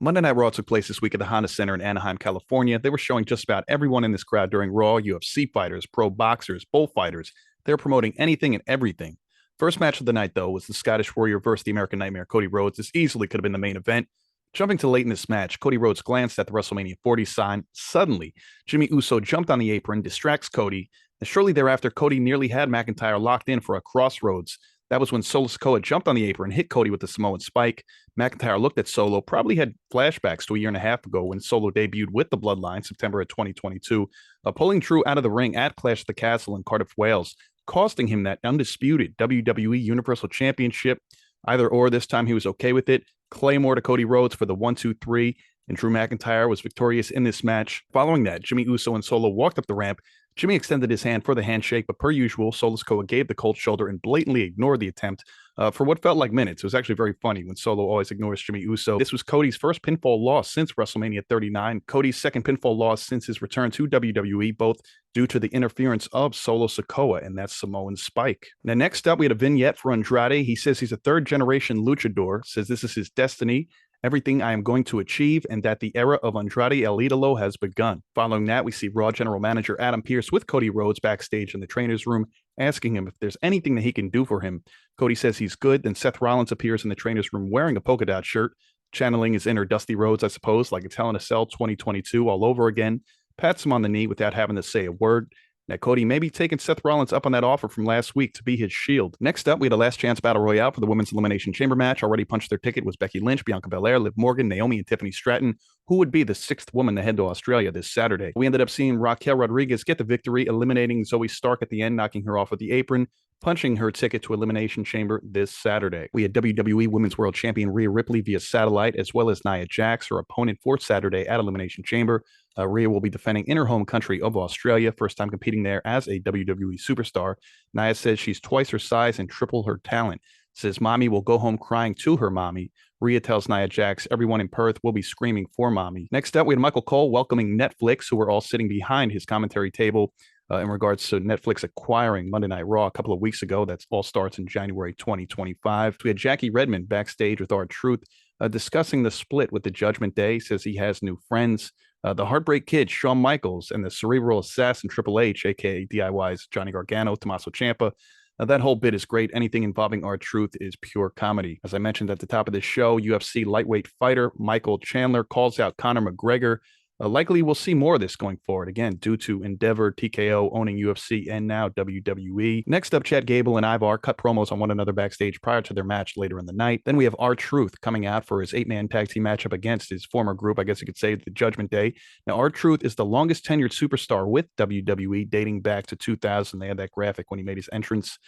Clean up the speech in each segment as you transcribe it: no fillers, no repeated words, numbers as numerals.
Monday Night Raw took place this week at the Honda Center in Anaheim, California. They were showing just about everyone in this crowd during Raw, UFC fighters, pro boxers, bullfighters. They were promoting anything and everything. First match of the night, though, was the Scottish Warrior versus the American Nightmare, Cody Rhodes. This easily could have been the main event. Jumping to late in this match, Cody Rhodes glanced at the WrestleMania 40 sign. Suddenly, Jey Uso jumped on the apron, distracts Cody, and shortly thereafter, Cody nearly had McIntyre locked in for a crossroads. That was when Solo Sikoa jumped on the apron, hit Cody with the Samoan spike. McIntyre looked at Solo, probably had flashbacks to a year and a half ago when Solo debuted with the Bloodline, September of 2022, pulling Drew out of the ring at Clash at the Castle in Cardiff, Wales, costing him that undisputed WWE Universal Championship. Either or, this time he was okay with it. Claymore to Cody Rhodes for the 1-2-3, and Drew McIntyre was victorious in this match. Following that, Jey Uso and Solo walked up the ramp. Jimmy extended his hand for the handshake, but per usual, Solo Sikoa gave the cold shoulder and blatantly ignored the attempt for what felt like minutes. It was actually very funny when Solo always ignores Jey Uso. This was Cody's first pinfall loss since WrestleMania 39, Cody's second pinfall loss since his return to WWE, both due to the interference of Solo Sikoa and that Samoan spike. Now, next up, we had a vignette for Andrade. He says he's a third-generation luchador, says this is his destiny, everything I am going to achieve, and that the era of Andrade El Idolo has begun. Following that, we see Raw General Manager Adam Pearce with Cody Rhodes backstage in the trainer's room, asking him if there's anything that he can do for him. Cody says he's good. Then Seth Rollins appears in the trainer's room wearing a polka dot shirt, channeling his inner Dusty Rhodes, I suppose, like it's Hell in a Cell 2022 all over again, pats him on the knee without having to say a word. Now, Cody may be taking Seth Rollins up on that offer from last week to be his shield. Next up, we had a last chance battle royale for the Women's Elimination Chamber match. Already punched their ticket was Becky Lynch, Bianca Belair, Liv Morgan, Naomi, and Tiffany Stratton, who would be the sixth woman to head to Australia this Saturday. We ended up seeing Raquel Rodriguez get the victory, eliminating Zoe Stark at the end, knocking her off with the apron, punching her ticket to Elimination Chamber this Saturday. We had WWE Women's World Champion Rhea Ripley via satellite, as well as Nia Jax, her opponent for Saturday at Elimination Chamber. Rhea will be defending in her home country of Australia, first time competing there as a WWE superstar. Nia says she's twice her size and triple her talent. Says mommy will go home crying to her mommy. Rhea tells Nia Jax everyone in Perth will be screaming for mommy. Next up, we had Michael Cole welcoming Netflix, who were all sitting behind his commentary table in regards to Netflix acquiring Monday Night Raw a couple of weeks ago. That all starts in January 2025. We had Jackie Redmond backstage with R-Truth discussing the split with the Judgment Day. Says he has new friends. The Heartbreak Kid, Shawn Michaels, and the Cerebral Assassin, Triple H, a.k.a. DIY's Johnny Gargano, Tommaso Ciampa. That whole bit is great. Anything involving R-Truth is pure comedy. As I mentioned at the top of the show, UFC lightweight fighter Michael Chandler calls out Conor McGregor. Likely we'll see more of this going forward, again, due to Endeavor, TKO owning UFC and now WWE. Next up, Chad Gable and Ivar cut promos on one another backstage prior to their match later in the night. Then we have R-Truth coming out for his 8-man tag team matchup against his former group, I guess you could say, the Judgment Day. Now, R-Truth is the longest tenured superstar with WWE, dating back to 2000. They had that graphic when he made his entrance.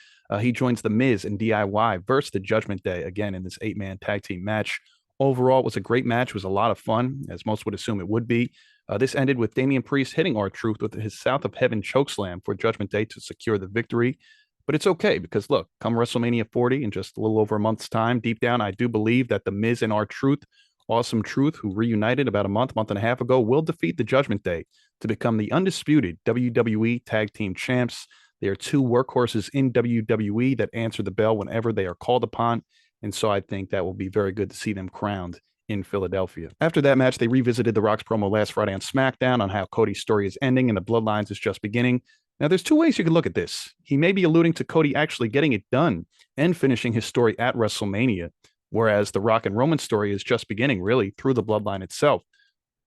He joins The Miz and DIY versus the Judgment Day, again, in this 8-man tag team match. Overall, it was a great match. It was a lot of fun, as most would assume it would be. This ended with Damian Priest hitting R-Truth with his South of Heaven chokeslam for Judgment Day to secure the victory. But it's okay because, look, come WrestleMania 40 in just a little over a month's time, deep down, I do believe that The Miz and R-Truth, Awesome Truth, who reunited about a month and a half ago, will defeat the Judgment Day to become the undisputed WWE Tag Team Champs. They are two workhorses in WWE that answer the bell whenever they are called upon. And so I think that will be very good to see them crowned in Philadelphia. After that match, they revisited The Rock's promo last Friday on SmackDown on how Cody's story is ending and the Bloodlines is just beginning. Now, there's two ways you can look at this. He may be alluding to Cody actually getting it done and finishing his story at WrestleMania, whereas the Rock and Roman story is just beginning, really, through the Bloodline itself.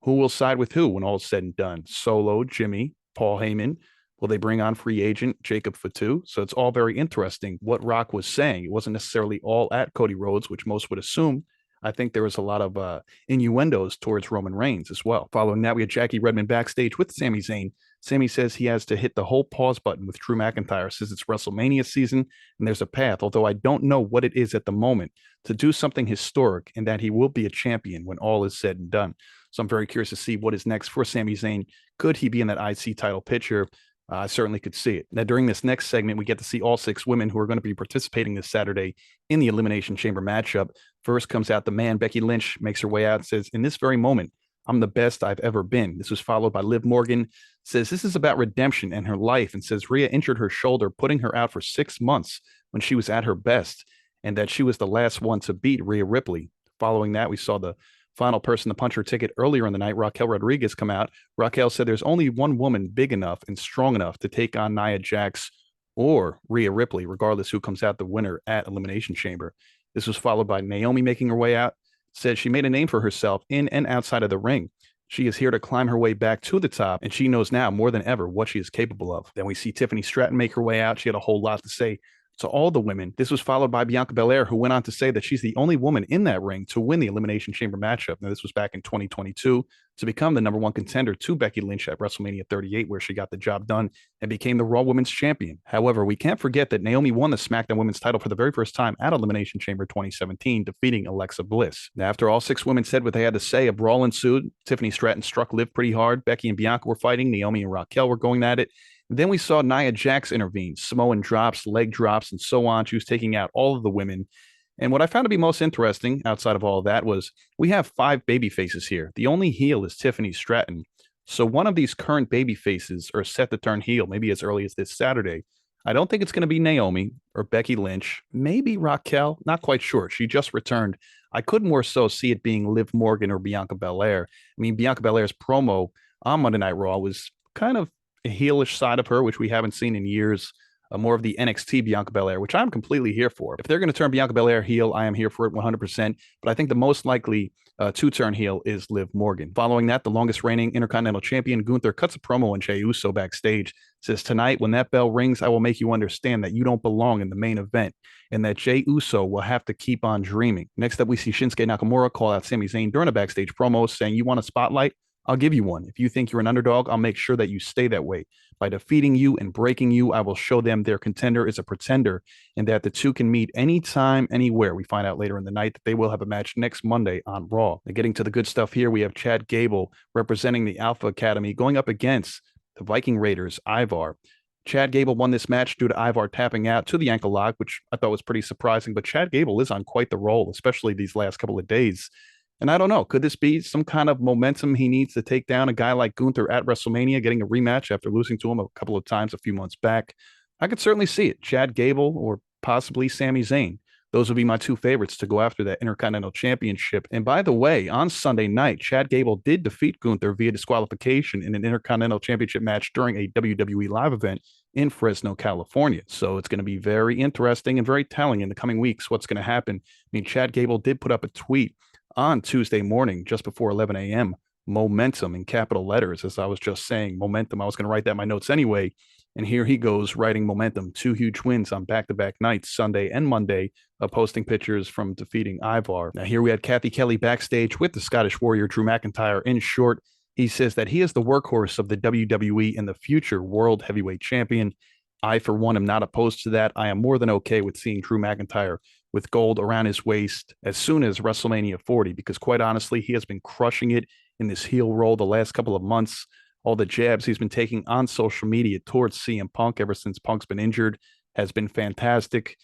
Who will side with who when all is said and done? Solo, Jimmy, Paul Heyman. Will they bring on free agent Jacob Fatu? So it's all very interesting what Rock was saying. It wasn't necessarily all at Cody Rhodes, which most would assume. I think there was a lot of innuendos towards Roman Reigns as well. Following that, we had Jackie Redmond backstage with Sami Zayn. Sami says he has to hit the whole pause button with Drew McIntyre, says it's WrestleMania season and there's a path, although I don't know what it is at the moment, to do something historic and that he will be a champion when all is said and done. So I'm very curious to see what is next for Sami Zayn. Could he be in that IC title picture? I certainly could see it. Now, during this next segment, we get to see all 6 women who are going to be participating this Saturday in the Elimination Chamber matchup. First comes out the man. Becky Lynch makes her way out and says, in this very moment, I'm the best I've ever been. This was followed by Liv Morgan, says this is about redemption and her life, and says Rhea injured her shoulder, putting her out for 6 months when she was at her best, and that she was the last one to beat Rhea Ripley. Following that, we saw the Final person to punch her ticket earlier in the night, Raquel Rodriguez, come out. Raquel said there's only one woman big enough and strong enough to take on Nia Jax or Rhea Ripley, regardless who comes out the winner at Elimination Chamber. This was followed by Naomi making her way out, said she made a name for herself in and outside of the ring. She is here to climb her way back to the top, and she knows now more than ever what she is capable of. Then we see Tiffany Stratton make her way out. She had a whole lot to say to all the women. This was followed by Bianca Belair, who went on to say that she's the only woman in that ring to win the Elimination Chamber matchup. Now, this was back in 2022 to become the number one contender to Becky Lynch at WrestleMania 38, where she got the job done and became the Raw Women's Champion. However, we can't forget that Naomi won the SmackDown Women's title for the very first time at Elimination Chamber 2017, defeating Alexa Bliss. Now, after all 6 women said what they had to say, a brawl ensued. Tiffany Stratton struck Liv pretty hard. Becky and Bianca were fighting. Naomi and Raquel were going at it. Then we saw Nia Jax intervene, Samoan drops, leg drops, and so on. She was taking out all of the women. And what I found to be most interesting outside of all of that was we have 5 baby faces here. The only heel is Tiffany Stratton. So one of these current baby faces are set to turn heel maybe as early as this Saturday. I don't think it's going to be Naomi or Becky Lynch. Maybe Raquel. Not quite sure. She just returned. I could more so see it being Liv Morgan or Bianca Belair. I mean, Bianca Belair's promo on Monday Night Raw was kind of a heelish side of her, which we haven't seen in years. More of the NXT Bianca Belair, which I'm completely here for. If they're going to turn Bianca Belair heel, I am here for it 100%. But I think the most likely to turn heel is Liv Morgan. Following that, the longest reigning Intercontinental Champion Gunther cuts a promo on Jey Uso backstage. Says, tonight, when that bell rings, I will make you understand that you don't belong in the main event and that Jey Uso will have to keep on dreaming. Next up, we see Shinsuke Nakamura call out Sami Zayn during a backstage promo saying, you want a spotlight? I'll give you one. If you think you're an underdog, I'll make sure that you stay that way. By defeating you and breaking you, I will show them their contender is a pretender and that the two can meet anytime, anywhere. We find out later in the night that they will have a match next Monday on Raw. Now, getting to the good stuff here, we have Chad Gable representing the Alpha Academy going up against the Viking Raiders, Ivar. Chad Gable won this match due to Ivar tapping out to the ankle lock, which I thought was pretty surprising. But Chad Gable is on quite the roll, especially these last couple of days. And I don't know, could this be some kind of momentum he needs to take down a guy like Gunther at WrestleMania, getting a rematch after losing to him a couple of times a few months back? I could certainly see it. Chad Gable or possibly Sami Zayn. Those would be my 2 favorites to go after that Intercontinental Championship. And by the way, on Sunday night, Chad Gable did defeat Gunther via disqualification in an Intercontinental Championship match during a WWE live event in Fresno, California. So it's going to be very interesting and very telling in the coming weeks what's going to happen. I mean, Chad Gable did put up a tweet on Tuesday morning, just before 11 a.m., momentum in capital letters. As I was just saying, momentum. I was going to write that in my notes anyway. And here he goes writing momentum. 2 huge wins on back-to-back nights, Sunday and Monday, posting pictures from defeating Ivar. Now here we had Kathy Kelly backstage with the Scottish Warrior, Drew McIntyre. In short, he says that he is the workhorse of the WWE and the future World Heavyweight Champion. I, for one, am not opposed to that. I am more than okay with seeing Drew McIntyre with gold around his waist as soon as WrestleMania 40, because quite honestly, he has been crushing it in this heel role the last couple of months. All the jabs he's been taking on social media towards CM Punk ever since Punk's been injured has been fantastic.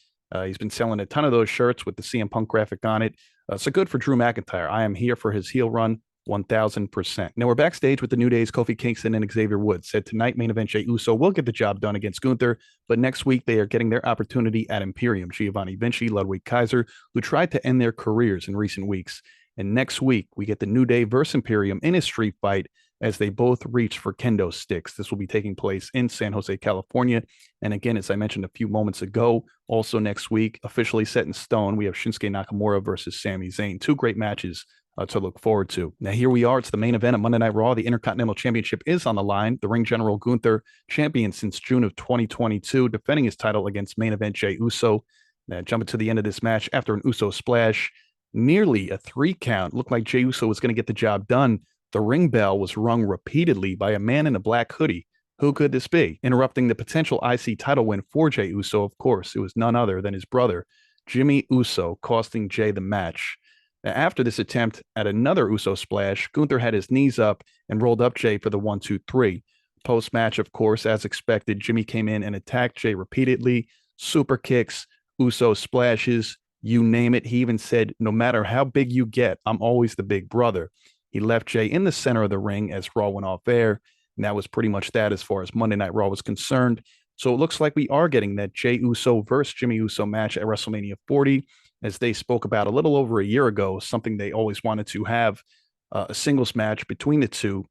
He's been selling a ton of those shirts with the CM Punk graphic on it. So good for Drew McIntyre. I am here for his heel run 1000%. Now we're backstage with the New Day's Kofi Kingston and Xavier Woods. Said tonight main event Jey Uso will get the job done against Gunther, but next week they are getting their opportunity at Imperium. Giovanni Vinci, Ludwig Kaiser, who tried to end their careers in recent weeks. And next week we get the New Day versus Imperium in a street fight as they both reach for kendo sticks. This will be taking place in San Jose, California. And again, as I mentioned a few moments ago, also next week, officially set in stone, we have Shinsuke Nakamura versus Sami Zayn. 2 great matches to look forward to. Now, here we are. It's the main event of Monday Night Raw. The Intercontinental Championship is on the line. The ring general Gunther, champion since June of 2022, defending his title against main event Jey Uso. Now, jumping to the end of this match after an Uso splash, nearly a 3 count. Looked like Jey Uso was going to get the job done. The ring bell was rung repeatedly by a man in a black hoodie. Who could this be? Interrupting the potential IC title win for Jey Uso, of course. It was none other than his brother, Jimmy Uso, costing Jey the match. Now, after this attempt at another Uso splash, Gunther had his knees up and rolled up Jey for the 1-2-3. Post-match, of course, as expected, Jimmy came in and attacked Jey repeatedly. Super kicks, Uso splashes, you name it. He even said, no matter how big you get, I'm always the big brother. He left Jey in the center of the ring as Raw went off air. And that was pretty much that as far as Monday Night Raw was concerned. So it looks like we are getting that Jey Uso versus Jimmy Uso match at WrestleMania 40. as they spoke about a little over a year ago, something they always wanted to have a singles match between the two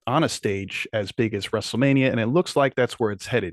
on a stage as big as WrestleMania. And it looks like that's where it's headed.